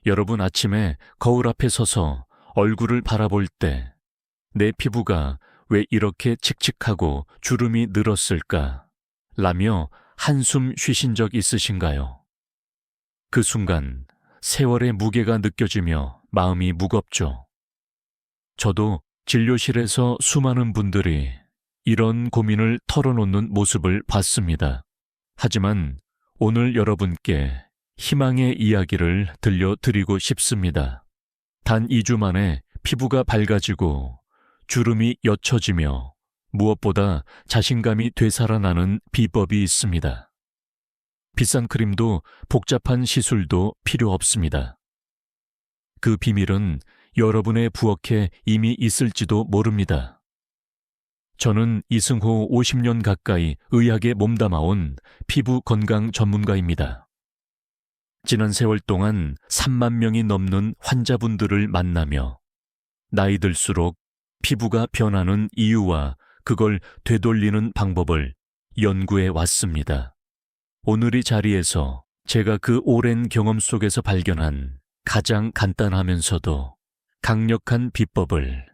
여러분 아침에 거울 앞에 서서 얼굴을 바라볼 때 내 피부가 왜 이렇게 칙칙하고 주름이 늘었을까? 라며 한숨 쉬신 적 있으신가요? 그 순간 세월의 무게가 느껴지며 마음이 무겁죠. 저도 진료실에서 수많은 분들이 이런 고민을 털어놓는 모습을 봤습니다. 하지만 오늘 여러분께 희망의 이야기를 들려드리고 싶습니다. 단 2주 만에 피부가 밝아지고 주름이 옅어지며 무엇보다 자신감이 되살아나는 비법이 있습니다. 비싼 크림도 복잡한 시술도 필요 없습니다. 그 비밀은 여러분의 부엌에 이미 있을지도 모릅니다. 저는 이승호 50년 가까이 의학에 몸담아온 피부 건강 전문가입니다. 지난 세월 동안 3만 명이 넘는 환자분들을 만나며 나이 들수록 피부가 변하는 이유와 그걸 되돌리는 방법을 연구해 왔습니다. 오늘 이 자리에서 제가 그 오랜 경험 속에서 발견한 가장 간단하면서도 강력한 비법을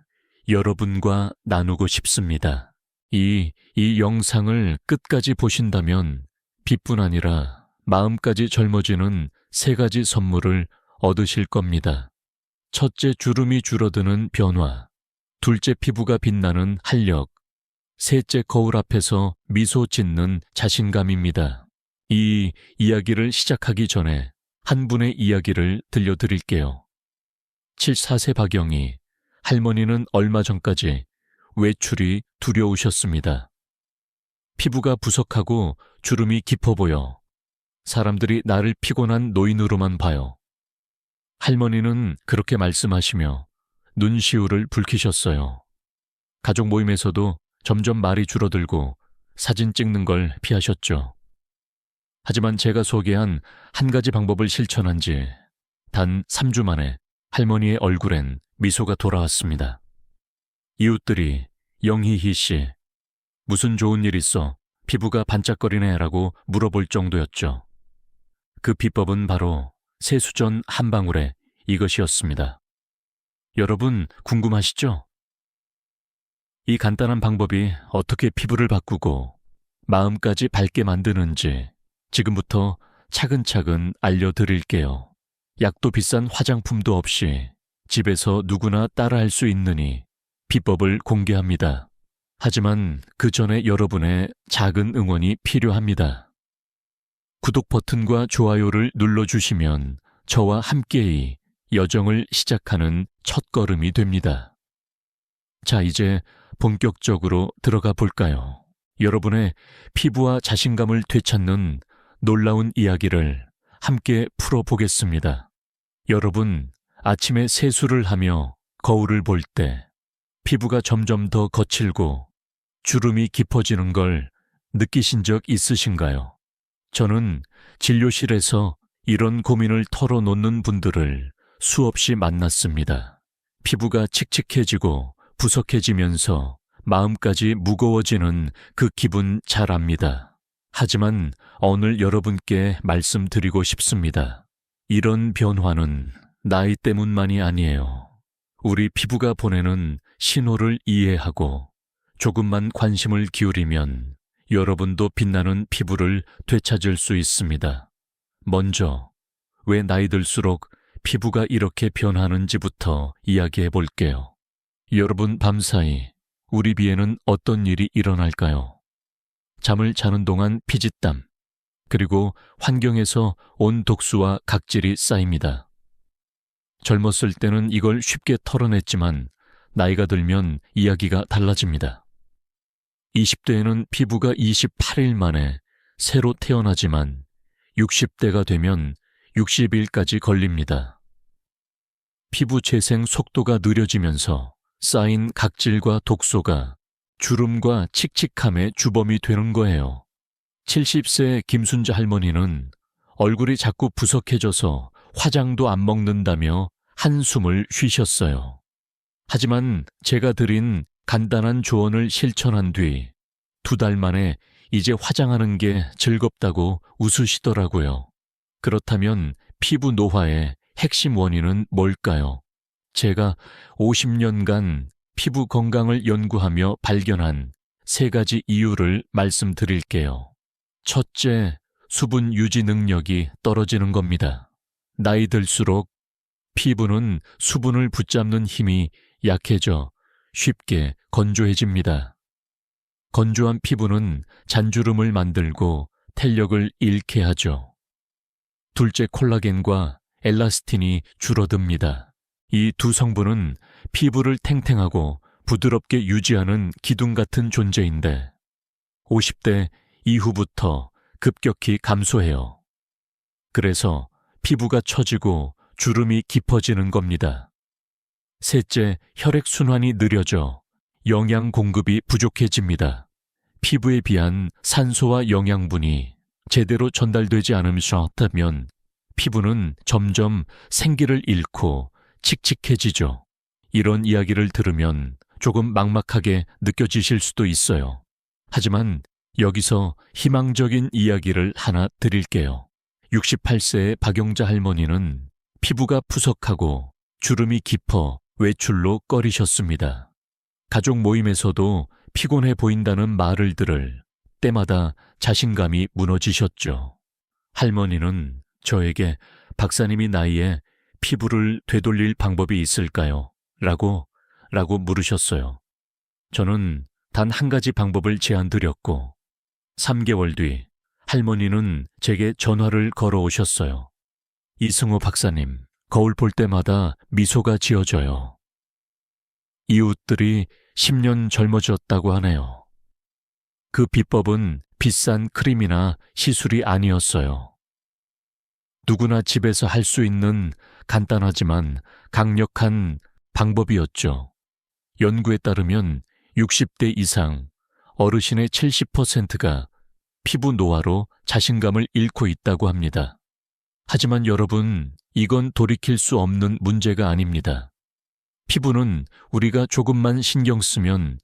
여러분과 나누고 싶습니다. 이 영상을 끝까지 보신다면 빛뿐 아니라 마음까지 젊어지는 3가지 선물을 얻으실 겁니다. 첫째, 주름이 줄어드는 변화. 둘째, 피부가 빛나는 활력. 셋째, 거울 앞에서 미소 짓는 자신감입니다. 이 이야기를 시작하기 전에 한 분의 이야기를 들려드릴게요. 74세 박영희. 할머니는 얼마 전까지 외출이 두려우셨습니다. 피부가 부석하고 주름이 깊어 보여 사람들이 나를 피곤한 노인으로만 봐요. 할머니는 그렇게 말씀하시며 눈시울을 붉히셨어요. 가족 모임에서도 점점 말이 줄어들고 사진 찍는 걸 피하셨죠. 하지만 제가 소개한 한 가지 방법을 실천한 지 단 3주 만에 할머니의 얼굴엔 미소가 돌아왔습니다. 이웃들이 영희희 씨, 무슨 좋은 일 있어? 피부가 반짝거리네 라고 물어볼 정도였죠. 그 비법은 바로 세수전 한 방울에 이것이었습니다. 여러분 궁금하시죠? 이 간단한 방법이 어떻게 피부를 바꾸고 마음까지 밝게 만드는지 지금부터 차근차근 알려드릴게요. 약도 비싼 화장품도 없이 집에서 누구나 따라할 수 있느니 비법을 공개합니다. 하지만 그 전에 여러분의 작은 응원이 필요합니다. 구독 버튼과 좋아요를 눌러주시면 저와 함께히 여정을 시작하는 첫걸음이 됩니다. 자, 이제 본격적으로 들어가 볼까요? 여러분의 피부와 자신감을 되찾는 놀라운 이야기를 함께 풀어보겠습니다. 여러분, 아침에 세수를 하며 거울을 볼 때 피부가 점점 더 거칠고 주름이 깊어지는 걸 느끼신 적 있으신가요? 저는 진료실에서 이런 고민을 털어놓는 분들을 수없이 만났습니다. 피부가 칙칙해지고 부석해지면서 마음까지 무거워지는 그 기분 잘 압니다. 하지만 오늘 여러분께 말씀드리고 싶습니다. 이런 변화는 나이 때문만이 아니에요. 우리 피부가 보내는 신호를 이해하고 조금만 관심을 기울이면 여러분도 빛나는 피부를 되찾을 수 있습니다. 먼저 왜 나이 들수록 피부가 이렇게 변하는지부터 이야기해 볼게요. 여러분, 밤사이 우리 비에는 어떤 일이 일어날까요? 잠을 자는 동안 피지땀, 그리고 환경에서 온 독수와 각질이 쌓입니다. 젊었을 때는 이걸 쉽게 털어냈지만 나이가 들면 이야기가 달라집니다. 20대에는 피부가 28일 만에 새로 태어나지만 60대가 되면 60일까지 걸립니다. 피부 재생 속도가 느려지면서 쌓인 각질과 독소가 주름과 칙칙함의 주범이 되는 거예요. 70세 김순자 할머니는 얼굴이 자꾸 부석해져서 화장도 안 먹는다며 한숨을 쉬셨어요. 하지만 제가 드린 간단한 조언을 실천한 뒤 2달 만에 이제 화장하는 게 즐겁다고 웃으시더라고요. 그렇다면 피부 노화의 핵심 원인은 뭘까요? 제가 50년간 피부 건강을 연구하며 발견한 3가지 이유를 말씀드릴게요. 첫째, 수분 유지 능력이 떨어지는 겁니다. 나이 들수록 피부는 수분을 붙잡는 힘이 약해져 쉽게 건조해집니다. 건조한 피부는 잔주름을 만들고 탄력을 잃게 하죠. 둘째, 콜라겐과 엘라스틴이 줄어듭니다. 이 두 성분은 피부를 탱탱하고 부드럽게 유지하는 기둥 같은 존재인데 50대 이후부터 급격히 감소해요. 그래서 피부가 처지고 주름이 깊어지는 겁니다. 셋째, 혈액순환이 느려져 영양 공급이 부족해집니다. 피부에 비한 산소와 영양분이 제대로 전달되지 않으면 피부는 점점 생기를 잃고 칙칙해지죠. 이런 이야기를 들으면 조금 막막하게 느껴지실 수도 있어요. 하지만 여기서 희망적인 이야기를 하나 드릴게요. 68세의 박영자 할머니는 피부가 푸석하고 주름이 깊어 외출로 꺼리셨습니다. 가족 모임에서도 피곤해 보인다는 말을 들을 때마다 자신감이 무너지셨죠. 할머니는 저에게 박사님이 나이에 피부를 되돌릴 방법이 있을까요? 라고 물으셨어요. 저는 단 한 가지 방법을 제안드렸고 3개월 뒤 할머니는 제게 전화를 걸어오셨어요. 이승호 박사님, 거울 볼 때마다 미소가 지어져요. 이웃들이 10년 젊어졌다고 하네요. 그 비법은 비싼 크림이나 시술이 아니었어요. 누구나 집에서 할 수 있는 간단하지만 강력한 방법이었죠. 연구에 따르면 60대 이상 어르신의 70%가 피부 노화로 자신감을 잃고 있다고 합니다. 하지만 여러분, 이건 돌이킬 수 없는 문제가 아닙니다. 피부는 우리가 조금만 신경 쓰면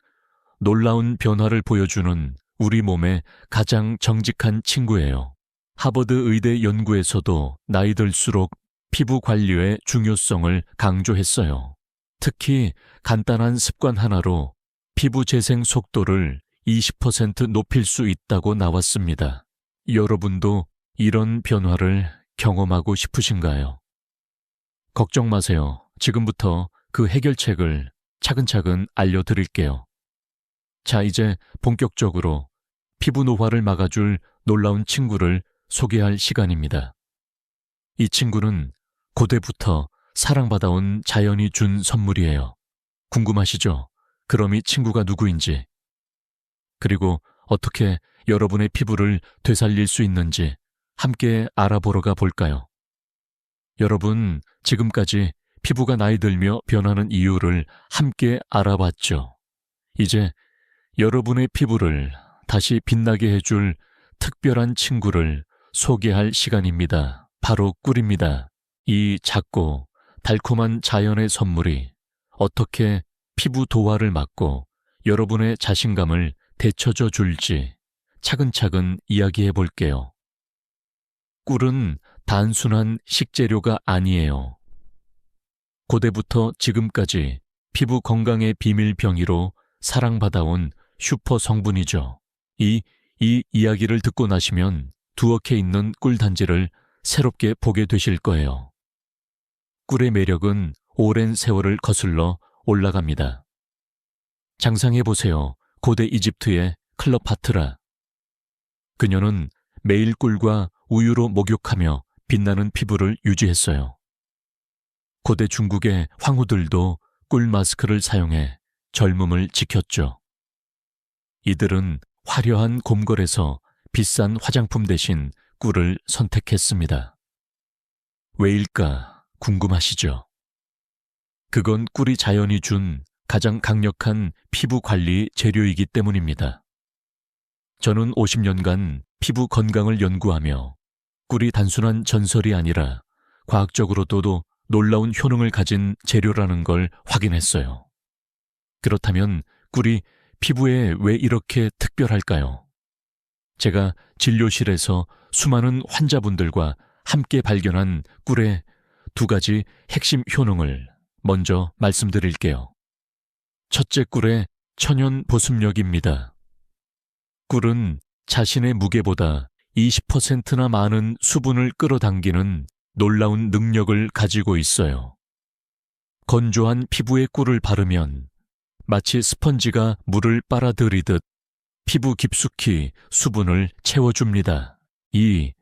놀라운 변화를 보여주는 우리 몸의 가장 정직한 친구예요. 하버드 의대 연구에서도 나이 들수록 피부 관리의 중요성을 강조했어요. 특히 간단한 습관 하나로 피부 재생 속도를 20% 높일 수 있다고 나왔습니다. 여러분도 이런 변화를 경험하고 싶으신가요? 걱정 마세요. 지금부터 그 해결책을 차근차근 알려드릴게요. 자, 이제 본격적으로 피부 노화를 막아줄 놀라운 친구를 소개할 시간입니다. 이 친구는 고대부터 사랑받아온 자연이 준 선물이에요. 궁금하시죠? 그럼 이 친구가 누구인지, 그리고 어떻게 여러분의 피부를 되살릴 수 있는지 함께 알아보러 가 볼까요? 여러분, 지금까지 피부가 나이 들며 변하는 이유를 함께 알아봤죠. 이제 여러분의 피부를 다시 빛나게 해줄 특별한 친구를 소개할 시간입니다. 바로 꿀입니다. 이 작고 달콤한 자연의 선물이 어떻게 피부 도화를 막고 여러분의 자신감을 되찾아 줄지 차근차근 이야기해 볼게요. 꿀은 단순한 식재료가 아니에요. 고대부터 지금까지 피부 건강의 비밀병이로 사랑받아온 슈퍼 성분이죠. 이 이야기를 듣고 나시면 두억해 있는 꿀 단지를 새롭게 보게 되실 거예요. 꿀의 매력은 오랜 세월을 거슬러 올라갑니다. 상상해 보세요. 고대 이집트의 클레오파트라. 그녀는 매일 꿀과 우유로 목욕하며 빛나는 피부를 유지했어요. 고대 중국의 황후들도 꿀 마스크를 사용해 젊음을 지켰죠. 이들은 화려한 곰걸에서 비싼 화장품 대신 꿀을 선택했습니다. 왜일까 궁금하시죠? 그건 꿀이 자연이 준 가장 강력한 피부 관리 재료이기 때문입니다. 저는 50년간 피부 건강을 연구하며 꿀이 단순한 전설이 아니라 과학적으로도 놀라운 효능을 가진 재료라는 걸 확인했어요. 그렇다면 꿀이 피부에 왜 이렇게 특별할까요? 제가 진료실에서 수많은 환자분들과 함께 발견한 꿀의 두 가지 핵심 효능을 먼저 말씀드릴게요. 첫째, 꿀의 천연 보습력입니다. 꿀은 자신의 무게보다 20%나 많은 수분을 끌어당기는 놀라운 능력을 가지고 있어요. 건조한 피부에 꿀을 바르면 마치 스펀지가 물을 빨아들이듯 피부 깊숙이 수분을 채워줍니다. 이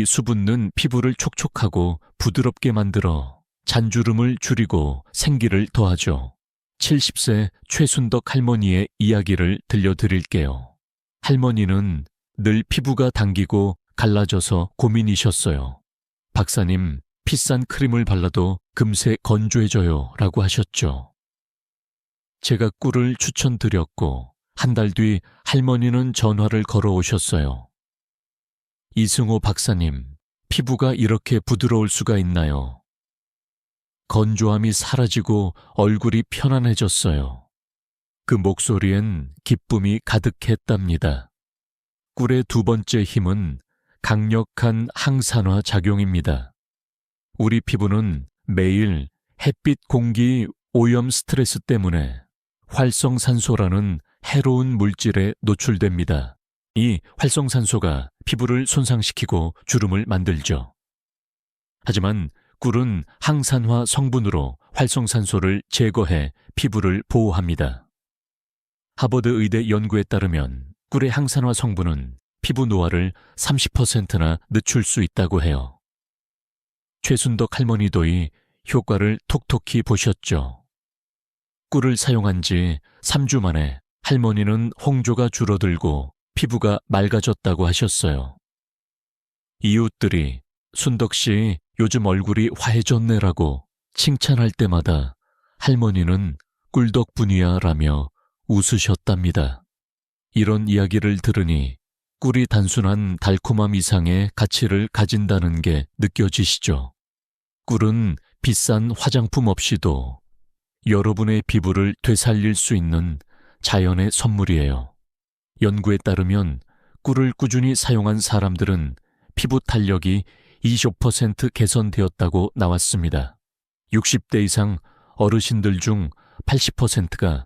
수분은 피부를 촉촉하고 부드럽게 만들어 잔주름을 줄이고 생기를 더하죠. 70세 최순덕 할머니의 이야기를 들려드릴게요. 할머니는 늘 피부가 당기고 갈라져서 고민이셨어요. 박사님, 비싼 크림을 발라도 금세 건조해져요 라고 하셨죠. 제가 꿀을 추천드렸고 한 달 뒤 할머니는 전화를 걸어오셨어요. 이승호 박사님, 피부가 이렇게 부드러울 수가 있나요? 건조함이 사라지고 얼굴이 편안해졌어요. 그 목소리엔 기쁨이 가득했답니다. 꿀의 두 번째 힘은 강력한 항산화 작용입니다. 우리 피부는 매일 햇빛, 공기, 오염, 스트레스 때문에 활성산소라는 해로운 물질에 노출됩니다. 이 활성산소가 피부를 손상시키고 주름을 만들죠. 하지만 꿀은 항산화 성분으로 활성산소를 제거해 피부를 보호합니다. 하버드 의대 연구에 따르면 꿀의 항산화 성분은 피부 노화를 30%나 늦출 수 있다고 해요. 최순덕 할머니도 이 효과를 톡톡히 보셨죠. 꿀을 사용한 지 3주 만에 할머니는 홍조가 줄어들고 피부가 맑아졌다고 하셨어요. 이웃들이 순덕 씨 요즘 얼굴이 화해졌네라고 칭찬할 때마다 할머니는 꿀 덕분이야 라며 웃으셨답니다. 이런 이야기를 들으니 꿀이 단순한 달콤함 이상의 가치를 가진다는 게 느껴지시죠? 꿀은 비싼 화장품 없이도 여러분의 피부를 되살릴 수 있는 자연의 선물이에요. 연구에 따르면 꿀을 꾸준히 사용한 사람들은 피부 탄력이 25% 개선되었다고 나왔습니다. 60대 이상 어르신들 중 80%가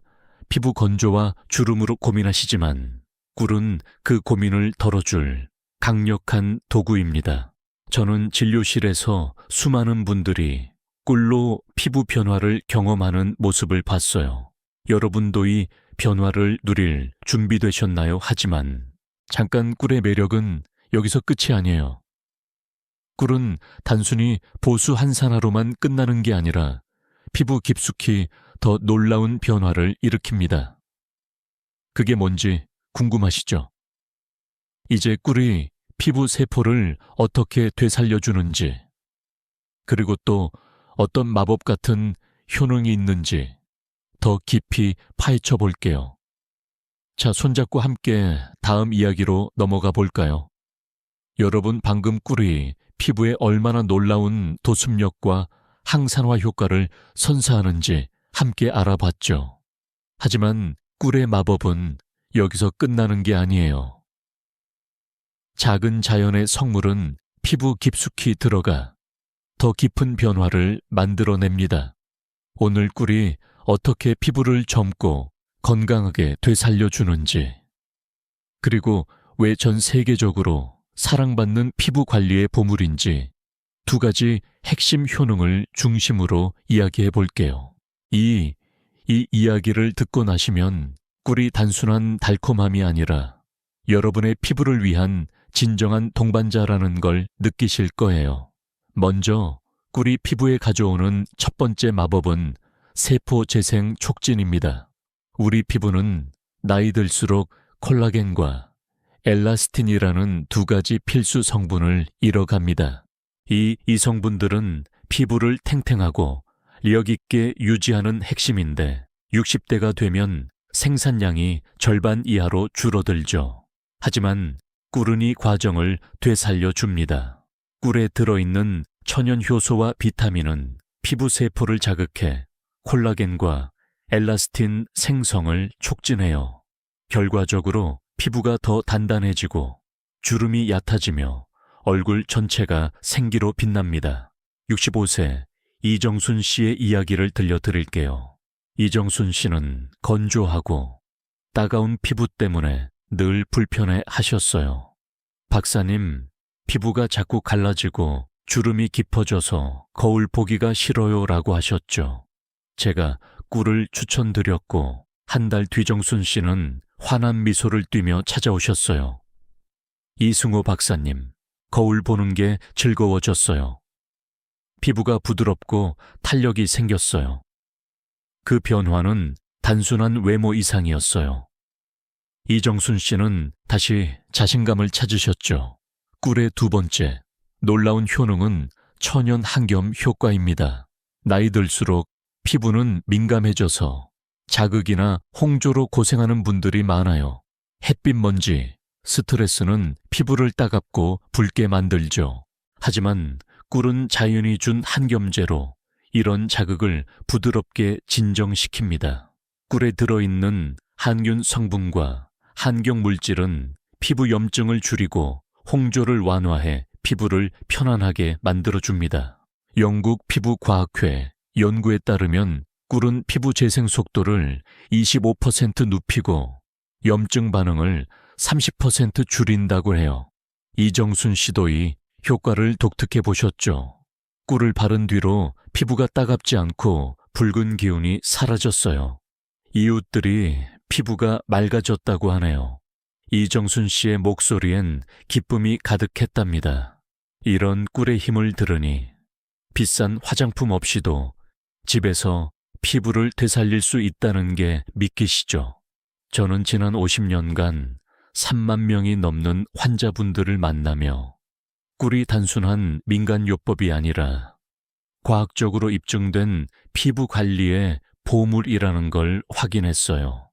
피부 건조와 주름으로 고민하시지만 꿀은 그 고민을 덜어줄 강력한 도구입니다. 저는 진료실에서 수많은 분들이 꿀로 피부 변화를 경험하는 모습을 봤어요. 여러분도 이 변화를 누릴 준비되셨나요? 하지만 잠깐 꿀의 매력은 여기서 끝이 아니에요. 꿀은 단순히 보수 항산화로만 끝나는 게 아니라 피부 깊숙이 더 놀라운 변화를 일으킵니다. 그게 뭔지 궁금하시죠? 이제 꿀이 피부 세포를 어떻게 되살려주는지, 그리고 또 어떤 마법 같은 효능이 있는지 더 깊이 파헤쳐 볼게요. 자, 손잡고 함께 다음 이야기로 넘어가 볼까요? 여러분, 방금 꿀이 피부에 얼마나 놀라운 도습력과 항산화 효과를 선사하는지 함께 알아봤죠. 하지만 꿀의 마법은 여기서 끝나는 게 아니에요. 작은 자연의 성물은 피부 깊숙이 들어가 더 깊은 변화를 만들어냅니다. 오늘 꿀이 어떻게 피부를 젊고 건강하게 되살려주는지, 그리고 왜 전 세계적으로 사랑받는 피부 관리의 보물인지 두 가지 핵심 효능을 중심으로 이야기해 볼게요. 이 이야기를 듣고 나시면 꿀이 단순한 달콤함이 아니라 여러분의 피부를 위한 진정한 동반자라는 걸 느끼실 거예요. 먼저 꿀이 피부에 가져오는 첫 번째 마법은 세포 재생 촉진입니다. 우리 피부는 나이 들수록 콜라겐과 엘라스틴이라는 두 가지 필수 성분을 잃어갑니다. 이 성분들은 피부를 탱탱하고 력 있게 유지하는 핵심인데 60대가 되면 생산량이 절반 이하로 줄어들죠. 하지만 꿀은 이 과정을 되살려 줍니다. 꿀에 들어있는 천연 효소와 비타민은 피부 세포를 자극해 콜라겐과 엘라스틴 생성을 촉진해요. 결과적으로 피부가 더 단단해지고 주름이 얕아지며 얼굴 전체가 생기로 빛납니다. 65세 이정순 씨의 이야기를 들려드릴게요. 이정순 씨는 건조하고 따가운 피부 때문에 늘 불편해 하셨어요. 박사님, 피부가 자꾸 갈라지고 주름이 깊어져서 거울 보기가 싫어요 라고 하셨죠. 제가 꿀을 추천드렸고 한 달 뒤 정순 씨는 환한 미소를 띠며 찾아오셨어요. 이승호 박사님, 거울 보는 게 즐거워졌어요. 피부가 부드럽고 탄력이 생겼어요. 그 변화는 단순한 외모 이상이었어요. 이정순 씨는 다시 자신감을 찾으셨죠. 꿀의 두 번째, 놀라운 효능은 천연 항염 효과입니다. 나이 들수록 피부는 민감해져서 자극이나 홍조로 고생하는 분들이 많아요. 햇빛 먼지, 스트레스는 피부를 따갑고 붉게 만들죠. 하지만 꿀은 자연이 준 항염제로 이런 자극을 부드럽게 진정시킵니다. 꿀에 들어있는 항균 성분과 항경 물질은 피부 염증을 줄이고 홍조를 완화해 피부를 편안하게 만들어줍니다. 영국 피부과학회 연구에 따르면 꿀은 피부 재생 속도를 25% 눕히고 염증 반응을 30% 줄인다고 해요. 이정순 씨도 이 효과를 독특해 보셨죠. 꿀을 바른 뒤로 피부가 따갑지 않고 붉은 기운이 사라졌어요. 이웃들이 피부가 맑아졌다고 하네요. 이정순 씨의 목소리엔 기쁨이 가득했답니다. 이런 꿀의 힘을 들으니 비싼 화장품 없이도 집에서 피부를 되살릴 수 있다는 게 믿기시죠? 저는 지난 50년간 3만 명이 넘는 환자분들을 만나며 꿀이 단순한 민간요법이 아니라 과학적으로 입증된 피부 관리의 보물이라는 걸 확인했어요.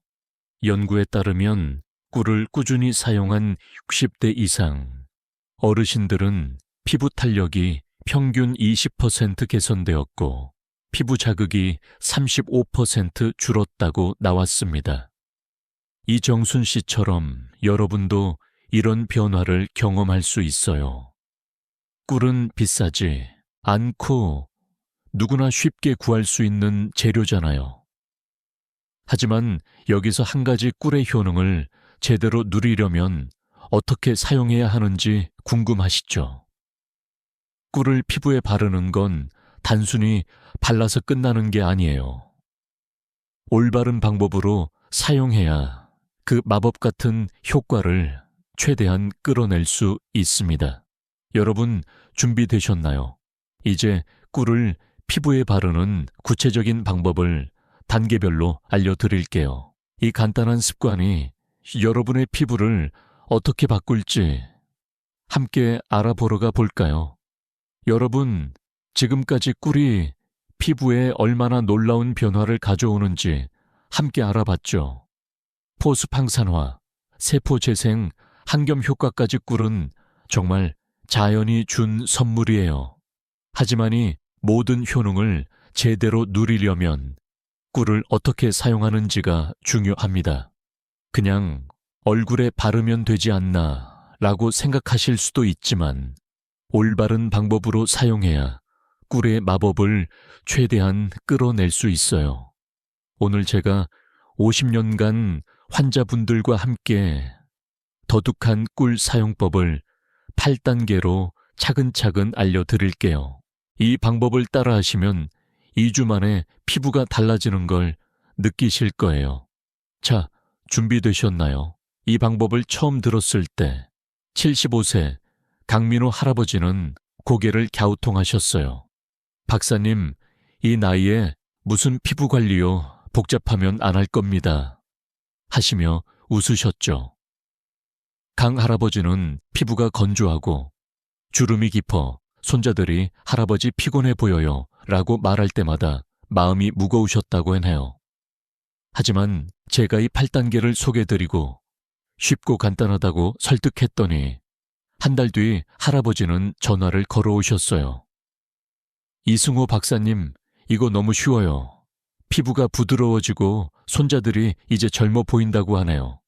연구에 따르면 꿀을 꾸준히 사용한 60대 이상 어르신들은 피부 탄력이 평균 20% 개선되었고 피부 자극이 35% 줄었다고 나왔습니다. 이정순 씨처럼 여러분도 이런 변화를 경험할 수 있어요. 꿀은 비싸지 않고 누구나 쉽게 구할 수 있는 재료잖아요. 하지만 여기서 한 가지 꿀의 효능을 제대로 누리려면 어떻게 사용해야 하는지 궁금하시죠? 꿀을 피부에 바르는 건 단순히 발라서 끝나는 게 아니에요. 올바른 방법으로 사용해야 그 마법 같은 효과를 최대한 끌어낼 수 있습니다. 여러분 준비되셨나요? 이제 꿀을 피부에 바르는 구체적인 방법을 단계별로 알려드릴게요. 이 간단한 습관이 여러분의 피부를 어떻게 바꿀지 함께 알아보러 볼까요? 여러분, 지금까지 꿀이 피부에 얼마나 놀라운 변화를 가져오는지 함께 알아봤죠? 포수팡산화, 세포재생, 항염 효과까지 꿀은 정말 자연이 준 선물이에요. 하지만 이 모든 효능을 제대로 누리려면 꿀을 어떻게 사용하는지가 중요합니다. 그냥 얼굴에 바르면 되지 않나 라고 생각하실 수도 있지만 올바른 방법으로 사용해야 꿀의 마법을 최대한 끌어낼 수 있어요. 오늘 제가 50년간 환자분들과 함께 더둑한 꿀 사용법을 8단계로 차근차근 알려드릴게요. 이 방법을 따라하시면 2주 만에 피부가 달라지는 걸 느끼실 거예요. 자, 준비되셨나요? 이 방법을 처음 들었을 때 75세 강민호 할아버지는 고개를 갸우통하셨어요. 박사님, 이 나이에 무슨 피부 관리요? 복잡하면 안 할 겁니다. 하시며 웃으셨죠. 강 할아버지는 피부가 건조하고 주름이 깊어 손자들이 할아버지 피곤해 보여요 라고 말할 때마다 마음이 무거우셨다고 해요. 하지만 제가 이 8단계를 소개드리고 쉽고 간단하다고 설득했더니 한 달 뒤 할아버지는 전화를 걸어오셨어요. 이승호 박사님, 이거 너무 쉬워요. 피부가 부드러워지고 손자들이 이제 젊어 보인다고 하네요.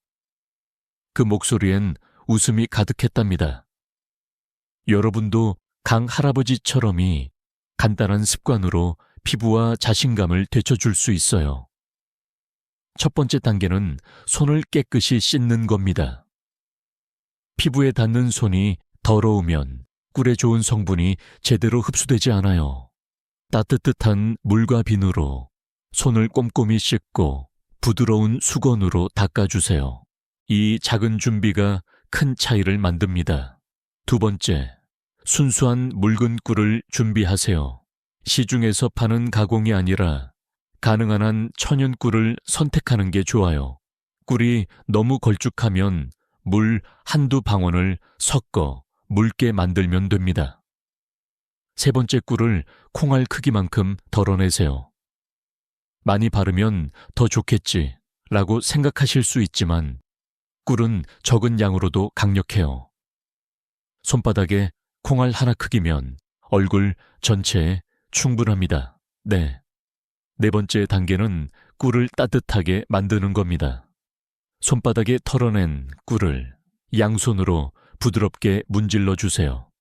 그 목소리엔 웃음이 가득했답니다. 여러분도 강 할아버지처럼이 간단한 습관으로 피부와 자신감을 되찾을 수 있어요. 첫 번째 단계는 손을 깨끗이 씻는 겁니다. 피부에 닿는 손이 더러우면 꿀에 좋은 성분이 제대로 흡수되지 않아요. 따뜻한 물과 비누로 손을 꼼꼼히 씻고 부드러운 수건으로 닦아주세요. 이 작은 준비가 큰 차이를 만듭니다. 두 번째, 순수한 묽은 꿀을 준비하세요. 시중에서 파는 가공이 아니라 가능한 한 천연 꿀을 선택하는 게 좋아요. 꿀이 너무 걸쭉하면 물 한두 방울을 섞어 묽게 만들면 됩니다. 세 번째 꿀을 콩알 크기만큼 덜어내세요. 많이 바르면 더 좋겠지 라고 생각하실 수 있지만 꿀은 적은 양으로도 강력해요. 손바닥에 콩알 하나 크기면 얼굴 전체에 충분합니다. 네 번째 단계는 꿀을 따뜻하게 만드는 겁니다. 손바닥에 털어낸 꿀을 양손으로 부드럽게 문질러 주세요.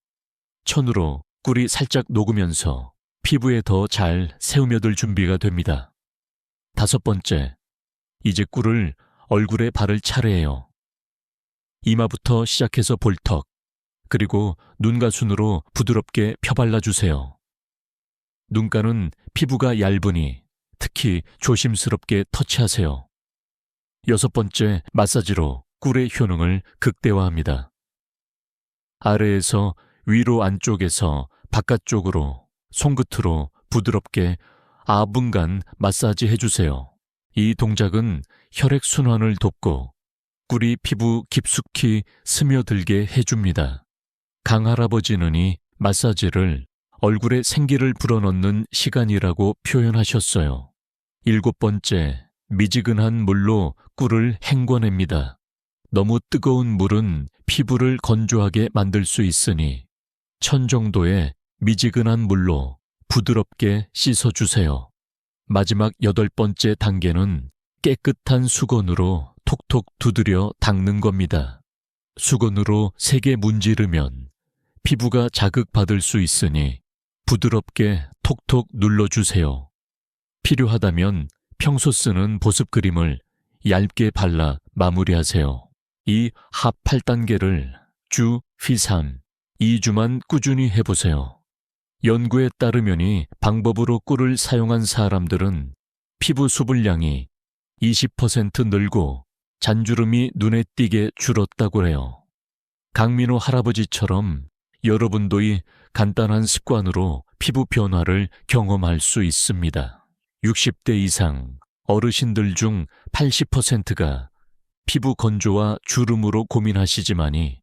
천으로 꿀이 살짝 녹으면서 피부에 더 잘 스며들 준비가 됩니다. 다섯 번째, 이제 꿀을 얼굴에 바를 차례예요. 이마부터 시작해서 볼턱, 그리고 눈가 순으로 부드럽게 펴발라주세요. 눈가는 피부가 얇으니 특히 조심스럽게 터치하세요. 여섯 번째, 마사지로 꿀의 효능을 극대화합니다. 아래에서 위로 안쪽에서 바깥쪽으로 손끝으로 부드럽게 4분간 마사지 해주세요. 이 동작은 혈액순환을 돕고 꿀이 피부 깊숙이 스며들게 해줍니다. 강할아버지는 이 마사지를 얼굴에 생기를 불어넣는 시간이라고 표현하셨어요. 일곱 번째, 미지근한 물로 꿀을 헹궈냅니다. 너무 뜨거운 물은 피부를 건조하게 만들 수 있으니 1000 정도의 미지근한 물로 부드럽게 씻어주세요. 마지막 8번째 단계는 깨끗한 수건으로 톡톡 두드려 닦는 겁니다. 수건으로 세게 문지르면 피부가 자극받을 수 있으니 부드럽게 톡톡 눌러주세요. 필요하다면 평소 쓰는 보습 크림을 얇게 발라 마무리하세요. 이 합 8단계를 주, 휘 3, 2주만 꾸준히 해보세요. 연구에 따르면 이 방법으로 꿀을 사용한 사람들은 피부 수분량이 20% 늘고 잔주름이 눈에 띄게 줄었다고 해요. 강민호 할아버지처럼 여러분도 이 간단한 습관으로 피부 변화를 경험할 수 있습니다. 60대 이상 어르신들 중 80%가 피부 건조와 주름으로 고민하시지만이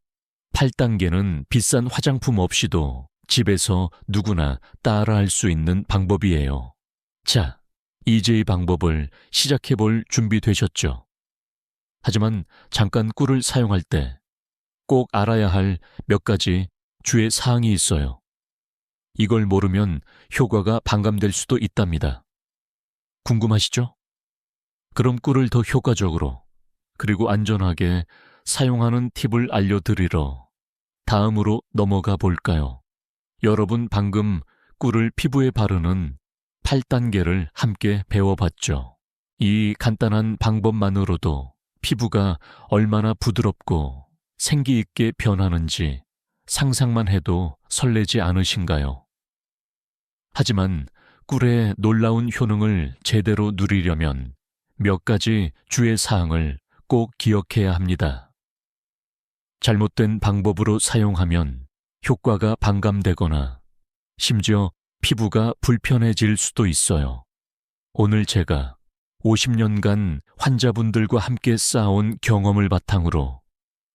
8단계는 비싼 화장품 없이도 집에서 누구나 따라할 수 있는 방법이에요. 자, 이제 이 방법을 시작해볼 준비 되셨죠? 하지만 잠깐 꿀을 사용할 때 꼭 알아야 할 몇 가지 주의 사항이 있어요. 이걸 모르면 효과가 반감될 수도 있답니다. 궁금하시죠? 그럼 꿀을 더 효과적으로 그리고 안전하게 사용하는 팁을 알려드리러 다음으로 넘어가 볼까요? 여러분 방금 꿀을 피부에 바르는 8단계를 함께 배워봤죠. 이 간단한 방법만으로도 피부가 얼마나 부드럽고 생기 있게 변하는지 상상만 해도 설레지 않으신가요? 하지만 꿀의 놀라운 효능을 제대로 누리려면 몇 가지 주의 사항을 꼭 기억해야 합니다. 잘못된 방법으로 사용하면 효과가 반감되거나 심지어 피부가 불편해질 수도 있어요. 오늘 제가 50년간 환자분들과 함께 쌓아온 경험을 바탕으로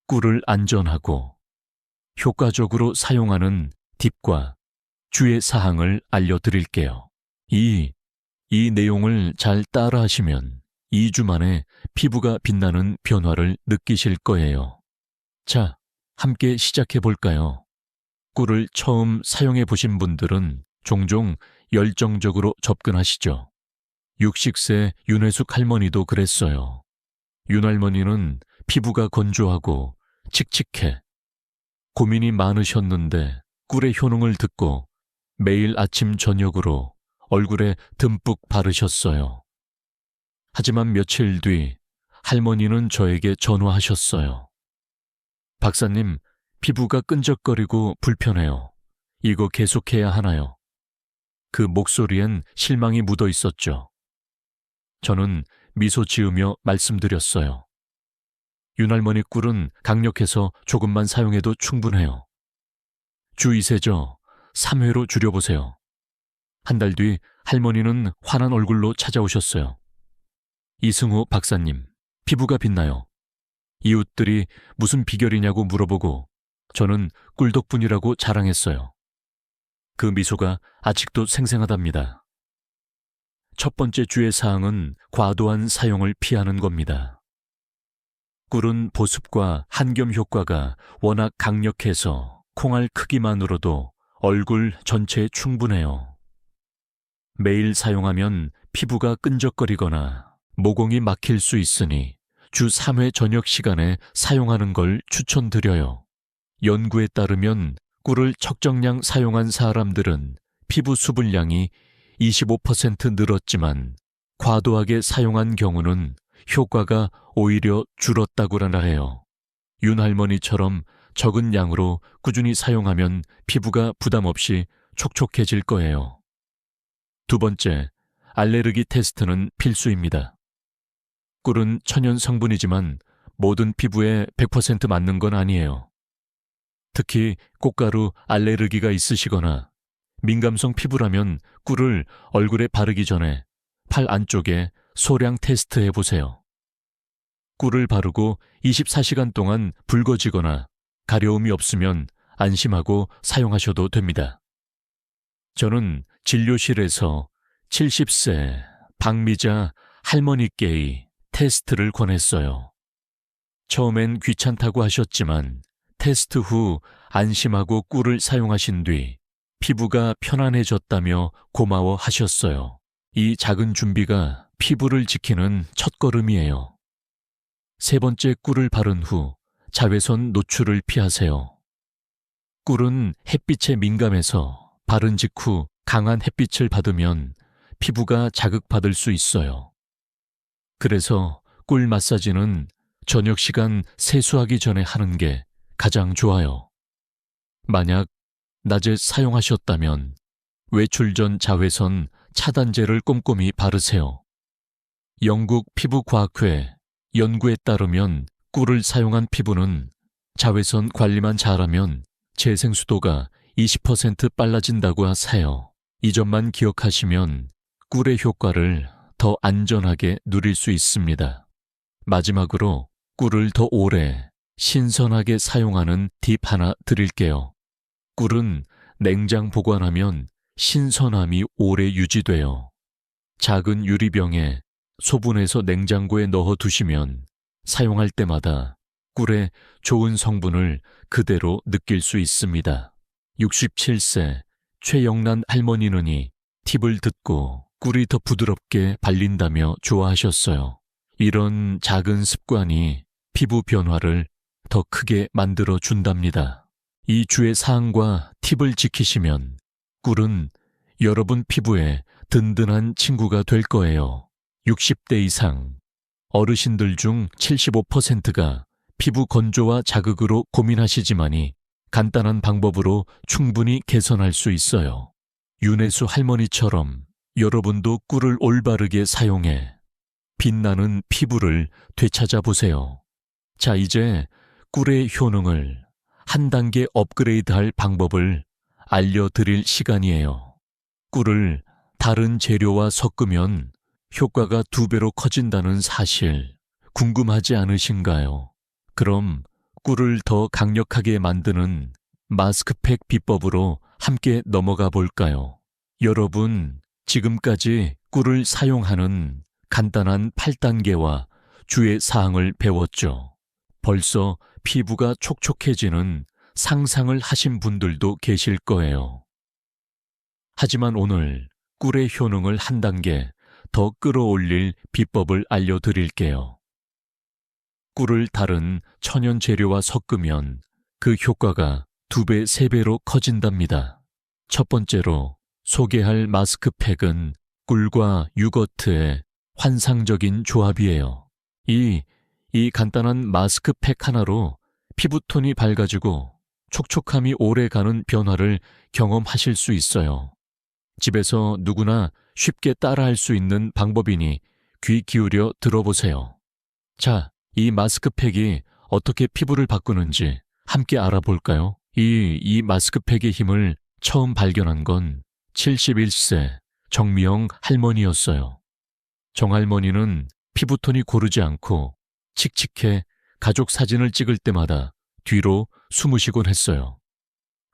꿀을 안전하고 효과적으로 사용하는 팁과 주의 사항을 알려드릴게요. 이 내용을 잘 따라하시면 2주 만에 피부가 빛나는 변화를 느끼실 거예요. 자, 함께 시작해 볼까요? 꿀을 처음 사용해 보신 분들은 종종 열정적으로 접근하시죠. 60세 윤혜숙 할머니도 그랬어요. 윤 할머니는 피부가 건조하고 칙칙해 고민이 많으셨는데 꿀의 효능을 듣고 매일 아침 저녁으로 얼굴에 듬뿍 바르셨어요. 하지만 며칠 뒤 할머니는 저에게 전화하셨어요. 박사님, 피부가 끈적거리고 불편해요. 이거 계속해야 하나요? 그 목소리엔 실망이 묻어 있었죠. 저는 미소 지으며 말씀드렸어요. 윤할머니 꿀은 강력해서 조금만 사용해도 충분해요. 주 2세죠. 3회로 줄여보세요. 한 달 뒤 할머니는 환한 얼굴로 찾아오셨어요. 이승우 박사님, 피부가 빛나요. 이웃들이 무슨 비결이냐고 물어보고 저는 꿀 덕분이라고 자랑했어요. 그 미소가 아직도 생생하답니다. 첫 번째 주의 사항은 과도한 사용을 피하는 겁니다. 꿀은 보습과 한겸 효과가 워낙 강력해서 콩알 크기만으로도 얼굴 전체에 충분해요. 매일 사용하면 피부가 끈적거리거나 모공이 막힐 수 있으니 주 3회 저녁 시간에 사용하는 걸 추천드려요. 연구에 따르면 꿀을 적정량 사용한 사람들은 피부 수분량이 25% 늘었지만 과도하게 사용한 경우는 효과가 오히려 줄었다고나 해요. 윤할머니처럼 적은 양으로 꾸준히 사용하면 피부가 부담 없이 촉촉해질 거예요. 두 번째, 알레르기 테스트는 필수입니다. 꿀은 천연 성분이지만 모든 피부에 100% 맞는 건 아니에요. 특히 꽃가루 알레르기가 있으시거나 민감성 피부라면 꿀을 얼굴에 바르기 전에 팔 안쪽에 소량 테스트해 보세요. 꿀을 바르고 24시간 동안 붉어지거나 가려움이 없으면 안심하고 사용하셔도 됩니다. 저는 진료실에서 70세 박미자 할머니께이 테스트를 권했어요. 처음엔 귀찮다고 하셨지만 테스트 후 안심하고 꿀을 사용하신 뒤 피부가 편안해졌다며 고마워하셨어요. 이 작은 준비가 피부를 지키는 첫걸음이에요. 세 번째, 꿀을 바른 후 자외선 노출을 피하세요. 꿀은 햇빛에 민감해서 바른 직후 강한 햇빛을 받으면 피부가 자극받을 수 있어요. 그래서 꿀 마사지는 저녁 시간 세수하기 전에 하는 게 가장 좋아요. 만약 낮에 사용하셨다면 외출 전 자외선 차단제를 꼼꼼히 바르세요. 영국 피부과학회 연구에 따르면 꿀을 사용한 피부는 자외선 관리만 잘하면 재생수도가 20% 빨라진다고 하세요. 이 점만 기억하시면 꿀의 효과를 더 안전하게 누릴 수 있습니다. 마지막으로 꿀을 더 오래 신선하게 사용하는 팁 하나 드릴게요. 꿀은 냉장 보관하면 신선함이 오래 유지돼요. 작은 유리병에 소분해서 냉장고에 넣어 두시면 사용할 때마다 꿀의 좋은 성분을 그대로 느낄 수 있습니다. 67세 최영란 할머니는 팁을 듣고 꿀이 더 부드럽게 발린다며 좋아하셨어요. 이런 작은 습관이 피부 변화를 더 크게 만들어 준답니다. 이 주의 사항과 팁을 지키시면 꿀은 여러분 피부에 든든한 친구가 될 거예요. 60대 이상 어르신들 중 75%가 피부 건조와 자극으로 고민하시지만이 간단한 방법으로 충분히 개선할 수 있어요. 윤혜수 할머니처럼 여러분도 꿀을 올바르게 사용해 빛나는 피부를 되찾아 보세요. 자, 이제 꿀의 효능을 한 단계 업그레이드할 방법을 알려드릴 시간이에요. 꿀을 다른 재료와 섞으면 효과가 2배로 커진다는 사실 궁금하지 않으신가요? 그럼 꿀을 더 강력하게 만드는 마스크팩 비법으로 함께 넘어가 볼까요? 여러분, 지금까지 꿀을 사용하는 간단한 8단계와 주의 사항을 배웠죠. 벌써 피부가 촉촉해지는 상상을 하신 분들도 계실 거예요. 하지만 오늘 꿀의 효능을 한 단계 더 끌어올릴 비법을 알려드릴게요. 꿀을 다른 천연 재료와 섞으면 그 효과가 2배, 3배로 커진답니다. 첫 번째로 소개할 마스크팩은 꿀과 요거트의 환상적인 조합이에요. 이 간단한 마스크팩 하나로 피부톤이 밝아지고 촉촉함이 오래가는 변화를 경험하실 수 있어요. 집에서 누구나 쉽게 따라할 수 있는 방법이니 귀 기울여 들어보세요. 자, 이 마스크팩이 어떻게 피부를 바꾸는지 함께 알아볼까요? 이 마스크팩의 힘을 처음 발견한 건 71세 정미영 할머니였어요. 정할머니는 피부톤이 고르지 않고 칙칙해 가족 사진을 찍을 때마다 뒤로 숨으시곤 했어요.